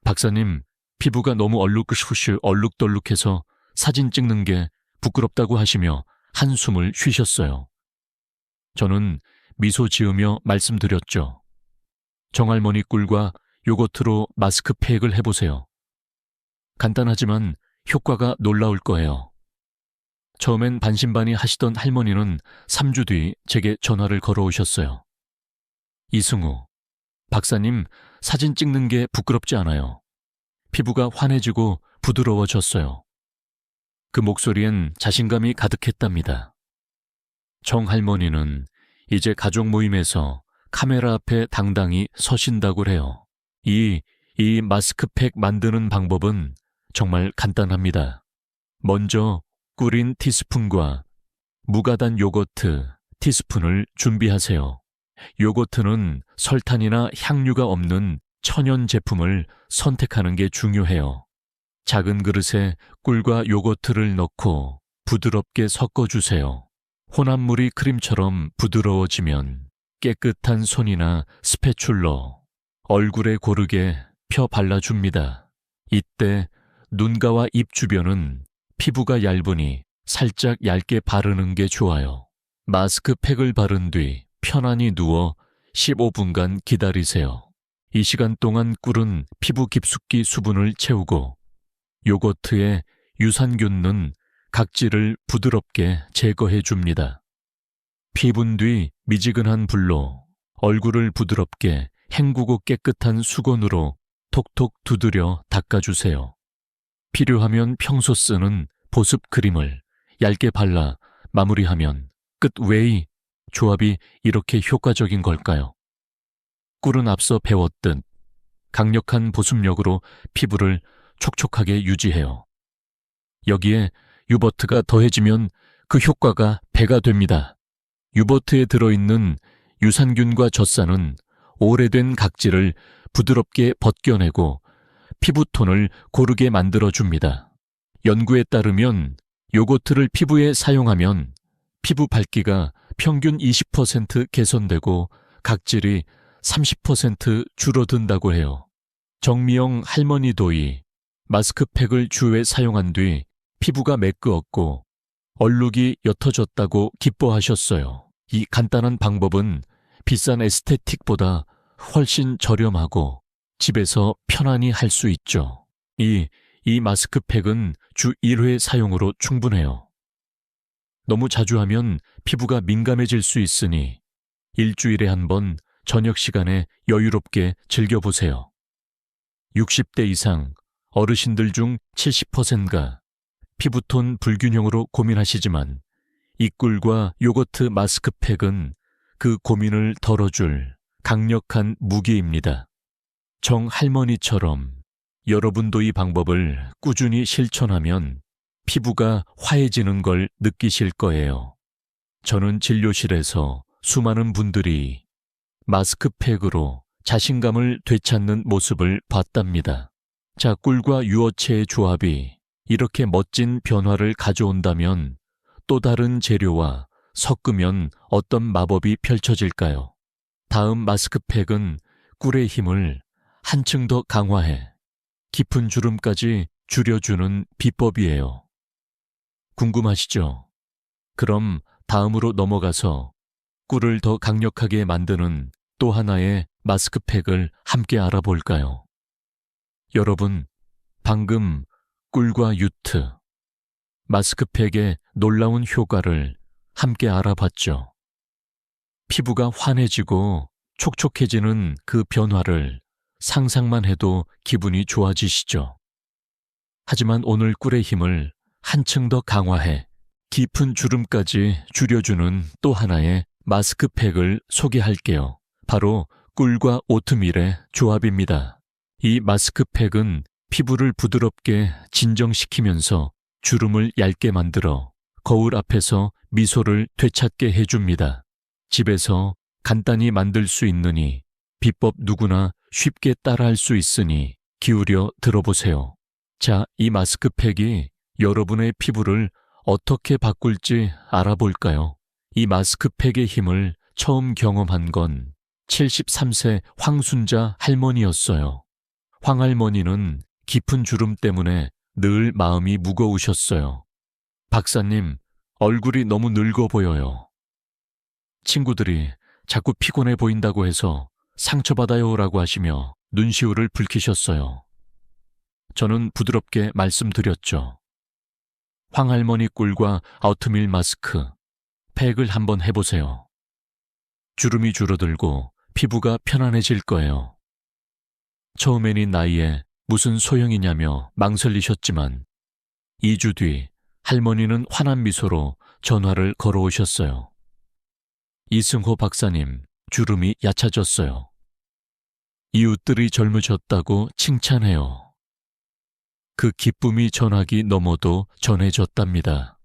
박사님, 피부가 너무 얼룩덜룩해서 사진 찍는 게 부끄럽다고 하시며 한숨을 쉬셨어요. 저는 미소 지으며 말씀드렸죠. 정할머니 꿀과 요거트로 마스크팩을 해보세요. 간단하지만 효과가 놀라울 거예요. 처음엔 반신반의 하시던 할머니는 3주 뒤 제게 전화를 걸어오셨어요. 이승우, 박사님 사진 찍는 게 부끄럽지 않아요. 피부가 환해지고 부드러워졌어요. 그 목소리엔 자신감이 가득했답니다. 정 할머니는 이제 가족 모임에서 카메라 앞에 당당히 서신다고 해요. 이 마스크팩 만드는 방법은 정말 간단합니다. 먼저 꿀인 티스푼과 무가단 요거트 티스푼을 준비하세요. 요거트는 설탕이나 향유가 없는 천연 제품을 선택하는 게 중요해요. 작은 그릇에 꿀과 요거트를 넣고 부드럽게 섞어주세요. 혼합물이 크림처럼 부드러워지면 깨끗한 손이나 스패츌러, 얼굴에 고르게 펴 발라줍니다. 이때 눈가와 입 주변은 피부가 얇으니 살짝 얇게 바르는 게 좋아요. 마스크팩을 바른 뒤 편안히 누워 15분간 기다리세요. 이 시간 동안 꿀은 피부 깊숙이 수분을 채우고 요거트에 유산균은 각질을 부드럽게 제거해 줍니다. 피분 뒤 미지근한 불로 얼굴을 부드럽게 헹구고 깨끗한 수건으로 톡톡 두드려 닦아주세요. 필요하면 평소 쓰는 보습 크림을 얇게 발라 마무리하면 끝. 왜 조합이 이렇게 효과적인 걸까요? 꿀은 앞서 배웠듯 강력한 보습력으로 피부를 촉촉하게 유지해요. 여기에 유버트가 더해지면 그 효과가 배가 됩니다. 유버트에 들어있는 유산균과 젖산은 오래된 각질을 부드럽게 벗겨내고 피부톤을 고르게 만들어줍니다. 연구에 따르면 요거트를 피부에 사용하면 피부 밝기가 평균 20% 개선되고 각질이 30% 줄어든다고 해요. 정미영 할머니도 이 마스크팩을 주에 사용한 뒤 피부가 매끄었고 얼룩이 옅어졌다고 기뻐하셨어요. 이 간단한 방법은 비싼 에스테틱보다 훨씬 저렴하고 집에서 편안히 할 수 있죠. 이 마스크팩은 주 1회 사용으로 충분해요. 너무 자주 하면 피부가 민감해질 수 있으니 일주일에 한 번 저녁 시간에 여유롭게 즐겨보세요. 60대 이상 어르신들 중 70%가 피부톤 불균형으로 고민하시지만 이 꿀과 요거트 마스크팩은 그 고민을 덜어줄 강력한 무기입니다. 정 할머니처럼 여러분도 이 방법을 꾸준히 실천하면 피부가 화해지는 걸 느끼실 거예요. 저는 진료실에서 수많은 분들이 마스크팩으로 자신감을 되찾는 모습을 봤답니다. 자, 꿀과 유어체의 조합이 이렇게 멋진 변화를 가져온다면 또 다른 재료와 섞으면 어떤 마법이 펼쳐질까요? 다음 마스크팩은 꿀의 힘을 한층 더 강화해 깊은 주름까지 줄여주는 비법이에요. 궁금하시죠? 그럼 다음으로 넘어가서 꿀을 더 강력하게 만드는 또 하나의 마스크팩을 함께 알아볼까요? 여러분, 방금 꿀과 유트, 마스크팩의 놀라운 효과를 함께 알아봤죠. 피부가 환해지고 촉촉해지는 그 변화를 상상만 해도 기분이 좋아지시죠. 하지만 오늘 꿀의 힘을 한층 더 강화해 깊은 주름까지 줄여주는 또 하나의 마스크팩을 소개할게요. 바로 꿀과 오트밀의 조합입니다. 이 마스크팩은 피부를 부드럽게 진정시키면서 주름을 얇게 만들어 거울 앞에서 미소를 되찾게 해줍니다. 집에서 간단히 만들 수 있으니 비법 누구나 쉽게 따라할 수 있으니 기울여 들어보세요. 자, 이 마스크팩이 여러분의 피부를 어떻게 바꿀지 알아볼까요? 이 마스크팩의 힘을 처음 경험한 건 73세 황순자 할머니였어요. 황 할머니는 깊은 주름 때문에 늘 마음이 무거우셨어요. 박사님, 얼굴이 너무 늙어 보여요. 친구들이 자꾸 피곤해 보인다고 해서 상처받아요라고 하시며 눈시울을 붉히셨어요. 저는 부드럽게 말씀드렸죠. 황할머니 꿀과 오트밀 마스크, 팩을 한번 해보세요. 주름이 줄어들고 피부가 편안해질 거예요. 처음엔 이 나이에 무슨 소용이냐며 망설이셨지만 2주 뒤 할머니는 환한 미소로 전화를 걸어오셨어요. 이승호 박사님, 주름이 얕아졌어요. 이웃들이 젊으셨다고 칭찬해요. 그 기쁨이 전화기 너머도 전해졌답니다.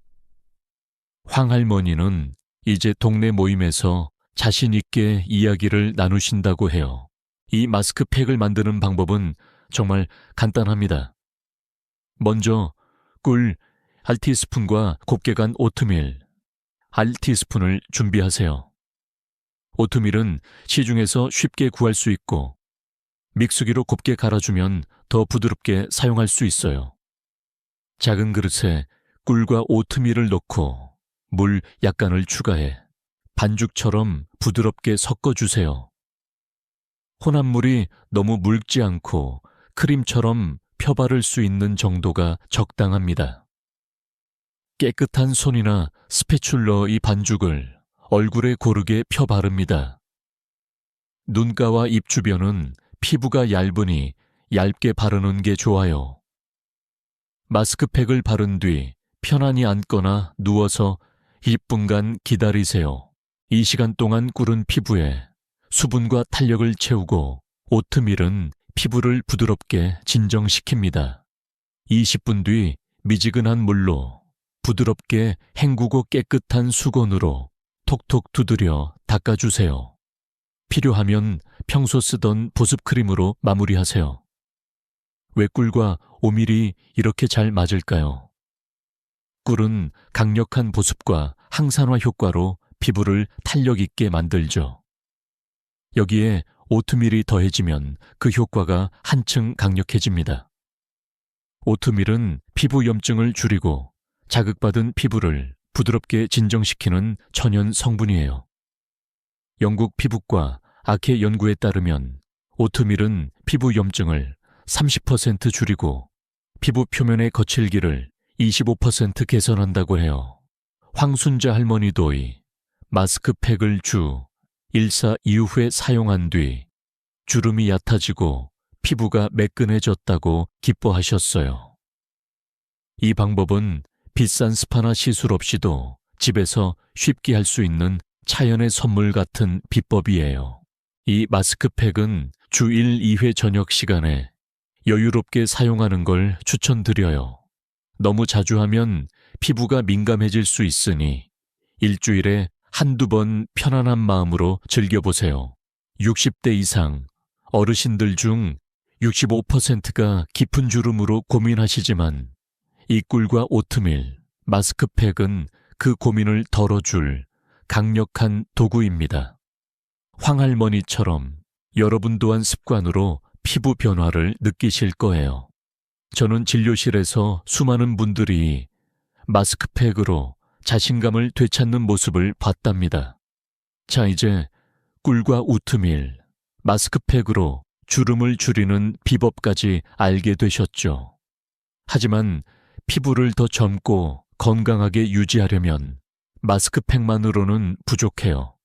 황 할머니는 이제 동네 모임에서 자신 있게 이야기를 나누신다고 해요. 이 마스크팩을 만드는 방법은 정말 간단합니다. 먼저 꿀 알티스푼과 곱게 간 오트밀 알티스푼을 준비하세요. 오트밀은 시중에서 쉽게 구할 수 있고 믹스기로 곱게 갈아주면 더 부드럽게 사용할 수 있어요. 작은 그릇에 꿀과 오트밀을 넣고 물 약간을 추가해 반죽처럼 부드럽게 섞어주세요. 혼합물이 너무 묽지 않고 크림처럼 펴바를 수 있는 정도가 적당합니다. 깨끗한 손이나 스패츌러 이 반죽을 얼굴에 고르게 펴바릅니다. 눈가와 입 주변은 피부가 얇으니 얇게 바르는 게 좋아요. 마스크팩을 바른 뒤 편안히 앉거나 누워서 1분간 기다리세요. 이 시간 동안 꿀은 피부에 수분과 탄력을 채우고 오트밀은 피부를 부드럽게 진정시킵니다. 20분 뒤 미지근한 물로 부드럽게 헹구고 깨끗한 수건으로 톡톡 두드려 닦아주세요. 필요하면 평소 쓰던 보습크림으로 마무리하세요. 왜 꿀과 오밀이 이렇게 잘 맞을까요? 꿀은 강력한 보습과 항산화 효과로 피부를 탄력 있게 만들죠. 여기에 오트밀이 더해지면 그 효과가 한층 강력해집니다. 오트밀은 피부 염증을 줄이고 자극받은 피부를 부드럽게 진정시키는 천연 성분이에요. 영국 피부과 아케 연구에 따르면 오트밀은 피부 염증을 30% 줄이고 피부 표면의 거칠기를 25% 개선한다고 해요. 황순자 할머니도 이 마스크팩을 주 1사 이후에 사용한 뒤 주름이 얕아지고 피부가 매끈해졌다고 기뻐하셨어요. 이 방법은 비싼 스파나 시술 없이도 집에서 쉽게 할 수 있는 자연의 선물 같은 비법이에요. 이 마스크팩은 주 1, 2회 저녁 시간에 여유롭게 사용하는 걸 추천드려요. 너무 자주 하면 피부가 민감해질 수 있으니 일주일에 한두 번 편안한 마음으로 즐겨보세요. 60대 이상 어르신들 중 65%가 깊은 주름으로 고민하시지만 이 꿀과 오트밀, 마스크팩은 그 고민을 덜어줄 강력한 도구입니다. 황할머니처럼 여러분 또한 습관으로 피부 변화를 느끼실 거예요. 저는 진료실에서 수많은 분들이 마스크팩으로 자신감을 되찾는 모습을 봤답니다. 자, 이제 꿀과 오트밀, 마스크팩으로 주름을 줄이는 비법까지 알게 되셨죠. 하지만 피부를 더 젊고 건강하게 유지하려면 마스크팩만으로는 부족해요.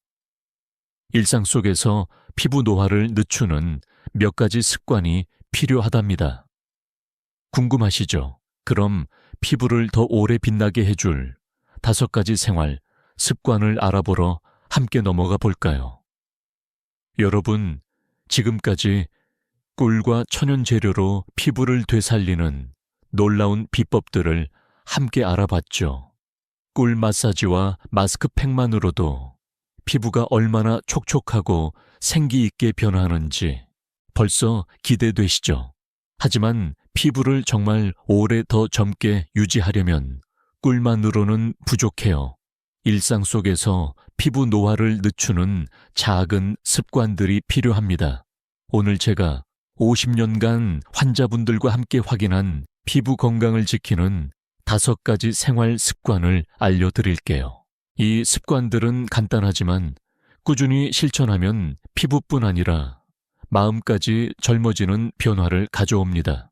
일상 속에서 피부 노화를 늦추는 몇 가지 습관이 필요하답니다. 궁금하시죠? 그럼 피부를 더 오래 빛나게 해줄 5가지 생활, 습관을 알아보러 함께 넘어가 볼까요? 여러분, 지금까지 꿀과 천연 재료로 피부를 되살리는 놀라운 비법들을 함께 알아봤죠. 꿀 마사지와 마스크팩만으로도 피부가 얼마나 촉촉하고 생기 있게 변하는지 벌써 기대되시죠? 하지만 피부를 정말 오래 더 젊게 유지하려면 꿀만으로는 부족해요. 일상 속에서 피부 노화를 늦추는 작은 습관들이 필요합니다. 오늘 제가 50년간 환자분들과 함께 확인한 피부 건강을 지키는 5가지 생활 습관을 알려드릴게요. 이 습관들은 간단하지만 꾸준히 실천하면 피부뿐 아니라 마음까지 젊어지는 변화를 가져옵니다.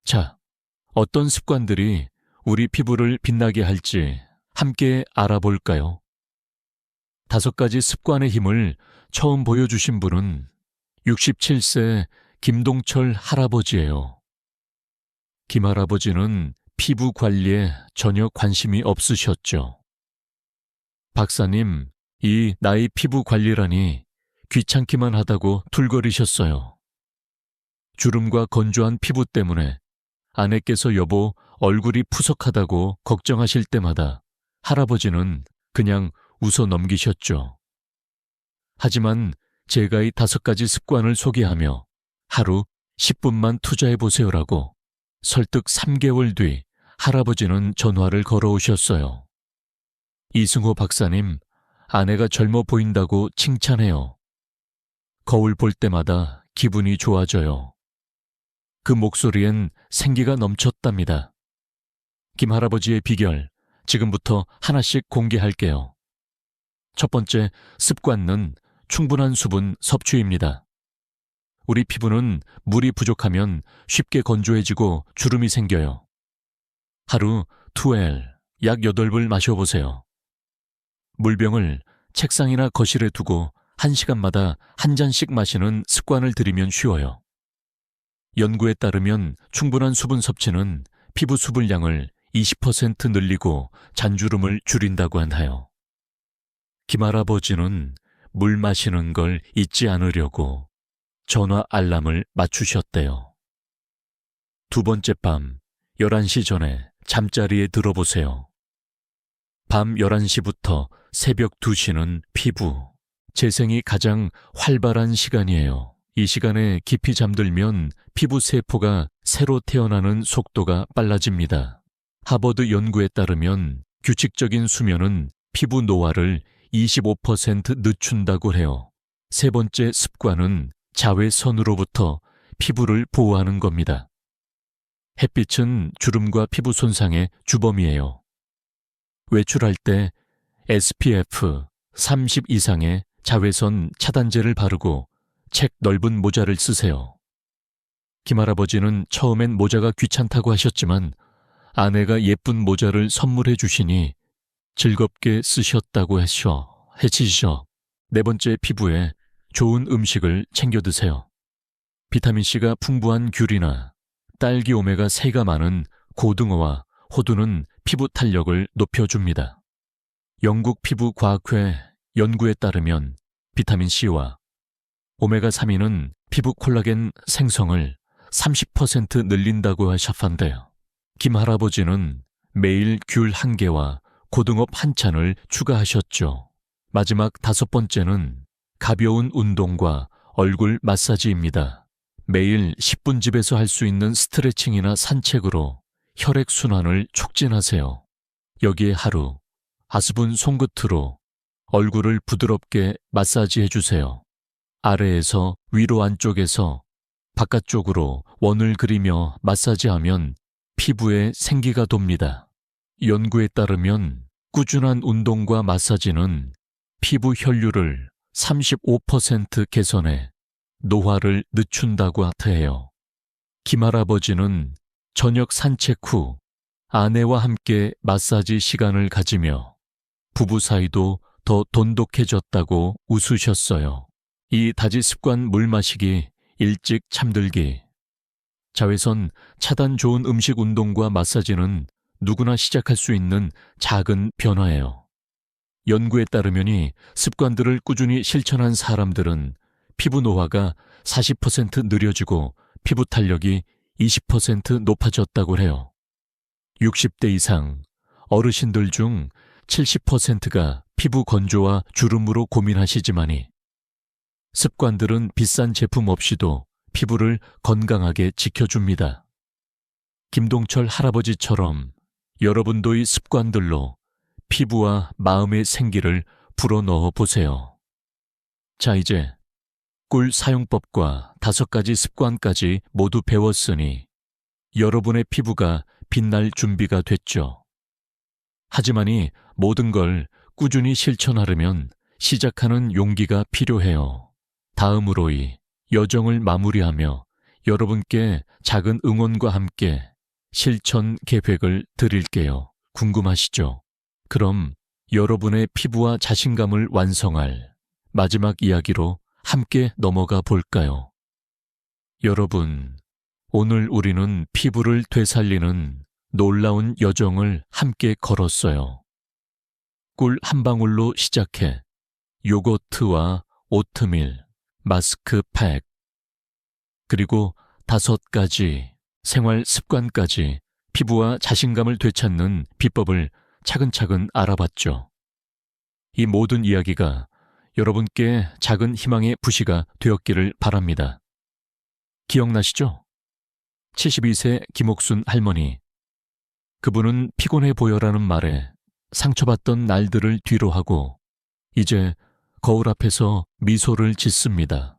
자, 어떤 습관들이 우리 피부를 빛나게 할지 함께 알아볼까요? 5가지 습관의 힘을 처음 보여주신 분은 67세 김동철 할아버지예요. 김 할아버지는 피부 관리에 전혀 관심이 없으셨죠. 박사님, 이 나이 피부 관리라니 귀찮기만 하다고 툴거리셨어요. 주름과 건조한 피부 때문에 아내께서 여보 얼굴이 푸석하다고 걱정하실 때마다 할아버지는 그냥 웃어 넘기셨죠. 하지만 제가 이 5가지 습관을 소개하며 하루 10분만 투자해보세요라고 설득 3개월 뒤 할아버지는 전화를 걸어오셨어요. 이승호 박사님, 아내가 젊어 보인다고 칭찬해요. 거울 볼 때마다 기분이 좋아져요. 그 목소리엔 생기가 넘쳤답니다. 김 할아버지의 비결, 지금부터 하나씩 공개할게요. 첫 번째 습관은 충분한 수분 섭취입니다. 우리 피부는 물이 부족하면 쉽게 건조해지고 주름이 생겨요. 하루 2L, 약 8을 마셔보세요. 물병을 책상이나 거실에 두고 1시간마다 한 잔씩 마시는 습관을 들이면 쉬워요. 연구에 따르면 충분한 수분 섭취는 피부 수분량을 20% 늘리고 잔주름을 줄인다고 하나요. 김할아버지는 물 마시는 걸 잊지 않으려고 전화 알람을 맞추셨대요. 2번째 밤 11시 전에 잠자리에 들어보세요. 밤 11시부터 새벽 2시는 피부, 재생이 가장 활발한 시간이에요. 이 시간에 깊이 잠들면 피부 세포가 새로 태어나는 속도가 빨라집니다. 하버드 연구에 따르면 규칙적인 수면은 피부 노화를 25% 늦춘다고 해요. 3번째 습관은 자외선으로부터 피부를 보호하는 겁니다. 햇빛은 주름과 피부 손상의 주범이에요. 외출할 때 SPF 30 이상의 자외선 차단제를 바르고 책 넓은 모자를 쓰세요. 김할아버지는 처음엔 모자가 귀찮다고 하셨지만 아내가 예쁜 모자를 선물해 주시니 즐겁게 쓰셨다고 해치셔. 4번째 피부에 좋은 음식을 챙겨 드세요. 비타민C가 풍부한 귤이나 딸기 오메가3가 많은 고등어와 호두는 피부 탄력을 높여줍니다. 영국 피부과학회 연구에 따르면 비타민C와 오메가3는 피부 콜라겐 생성을 30% 늘린다고 하셨는데요. 김 할아버지는 매일 귤 1개와 고등어 반찬을 추가하셨죠. 마지막 5번째는 가벼운 운동과 얼굴 마사지입니다. 매일 10분 집에서 할 수 있는 스트레칭이나 산책으로 혈액순환을 촉진하세요. 여기에 하루 아스분 손끝으로 얼굴을 부드럽게 마사지해주세요. 아래에서 위로 안쪽에서 바깥쪽으로 원을 그리며 마사지하면 피부에 생기가 돕니다. 연구에 따르면 꾸준한 운동과 마사지는 피부 혈류를 35% 개선해 노화를 늦춘다고 해요. 김할아버지는 저녁 산책 후 아내와 함께 마사지 시간을 가지며 부부 사이도 더 돈독해졌다고 웃으셨어요. 이 다지 습관 물 마시기, 일찍 잠들기, 자외선 차단 좋은 음식 운동과 마사지는 누구나 시작할 수 있는 작은 변화예요. 연구에 따르면 습관들을 꾸준히 실천한 사람들은 피부 노화가 40% 느려지고 피부 탄력이 20% 높아졌다고 해요. 60대 이상 어르신들 중 70%가 피부 건조와 주름으로 고민하시지만이 습관들은 비싼 제품 없이도 피부를 건강하게 지켜줍니다. 김동철 할아버지처럼 여러분도의 습관들로 피부와 마음의 생기를 불어넣어 보세요. 자, 이제 꿀 사용법과 5가지 습관까지 모두 배웠으니 여러분의 피부가 빛날 준비가 됐죠. 하지만 이 모든 걸 꾸준히 실천하려면 시작하는 용기가 필요해요. 다음으로 이 여정을 마무리하며 여러분께 작은 응원과 함께 실천 계획을 드릴게요. 궁금하시죠? 그럼 여러분의 피부와 자신감을 완성할 마지막 이야기로 함께 넘어가 볼까요? 여러분, 오늘 우리는 피부를 되살리는 놀라운 여정을 함께 걸었어요. 꿀 한 방울로 시작해 요거트와 오트밀, 마스크팩, 그리고 5가지 생활 습관까지 피부와 자신감을 되찾는 비법을 차근차근 알아봤죠. 이 모든 이야기가 여러분께 작은 희망의 부시가 되었기를 바랍니다. 기억나시죠? 72세 김옥순 할머니. 그분은 피곤해 보여라는 말에 상처받던 날들을 뒤로하고 이제 거울 앞에서 미소를 짓습니다.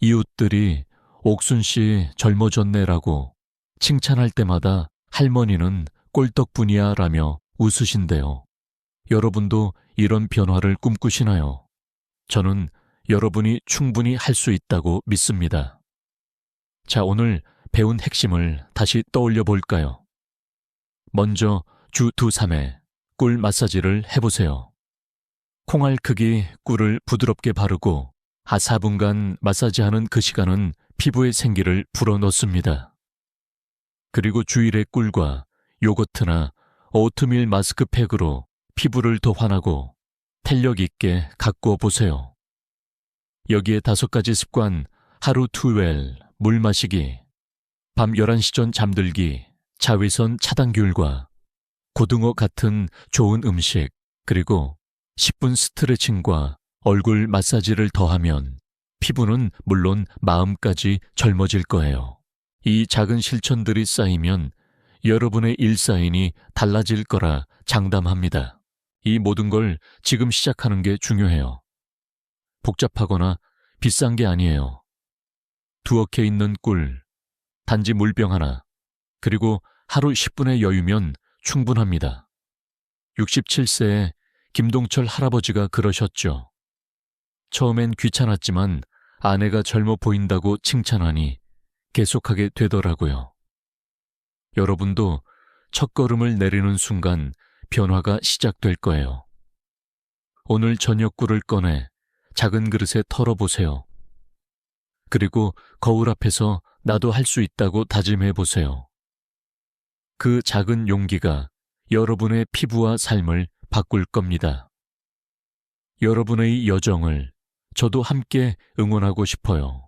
이웃들이 옥순 씨 젊어졌네라고 칭찬할 때마다 할머니는 꼴떡분이야 라며 웃으신대요. 여러분도 이런 변화를 꿈꾸시나요? 저는 여러분이 충분히 할 수 있다고 믿습니다. 자, 오늘 배운 핵심을 다시 떠올려 볼까요? 먼저 주 2-3회 꿀 마사지를 해보세요. 콩알 크기 꿀을 부드럽게 바르고 4분간 마사지하는 그 시간은 피부의 생기를 불어넣습니다. 그리고 주일에 꿀과 요거트나 오트밀 마스크팩으로 피부를 더 환하고 탄력 있게 가꾸어 보세요. 여기에 5가지 습관, 하루 투웰, 물 마시기, 밤 11시 전 잠들기, 자외선 차단귤과 고등어 같은 좋은 음식, 그리고 10분 스트레칭과 얼굴 마사지를 더하면 피부는 물론 마음까지 젊어질 거예요. 이 작은 실천들이 쌓이면 여러분의 일사인이 달라질 거라 장담합니다. 이 모든 걸 지금 시작하는 게 중요해요. 복잡하거나 비싼 게 아니에요. 두억해 있는 꿀, 단지 물병 하나, 그리고 하루 10분의 여유면 충분합니다. 67세의 김동철 할아버지가 그러셨죠. 처음엔 귀찮았지만 아내가 젊어 보인다고 칭찬하니 계속하게 되더라고요. 여러분도 첫걸음을 내리는 순간 변화가 시작될 거예요. 오늘 저녁 꿀을 꺼내 작은 그릇에 털어보세요. 그리고 거울 앞에서 나도 할 수 있다고 다짐해 보세요. 그 작은 용기가 여러분의 피부와 삶을 바꿀 겁니다. 여러분의 여정을 저도 함께 응원하고 싶어요.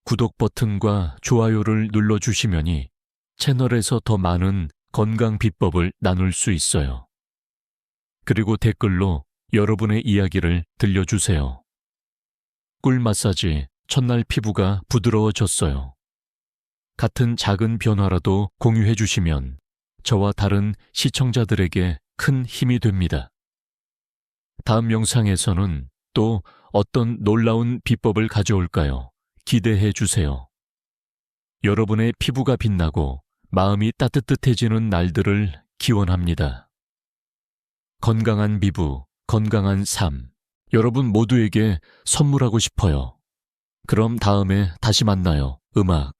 구독 버튼과 좋아요를 눌러주시면이 채널에서 더 많은 건강 비법을 나눌 수 있어요. 그리고 댓글로 여러분의 이야기를 들려주세요. 꿀 마사지, 첫날 피부가 부드러워졌어요. 같은 작은 변화라도 공유해 주시면 저와 다른 시청자들에게 큰 힘이 됩니다. 다음 영상에서는 또 어떤 놀라운 비법을 가져올까요? 기대해 주세요. 여러분의 피부가 빛나고 마음이 따뜻해지는 날들을 기원합니다. 건강한 피부, 건강한 삶, 여러분 모두에게 선물하고 싶어요. 그럼 다음에 다시 만나요. 음악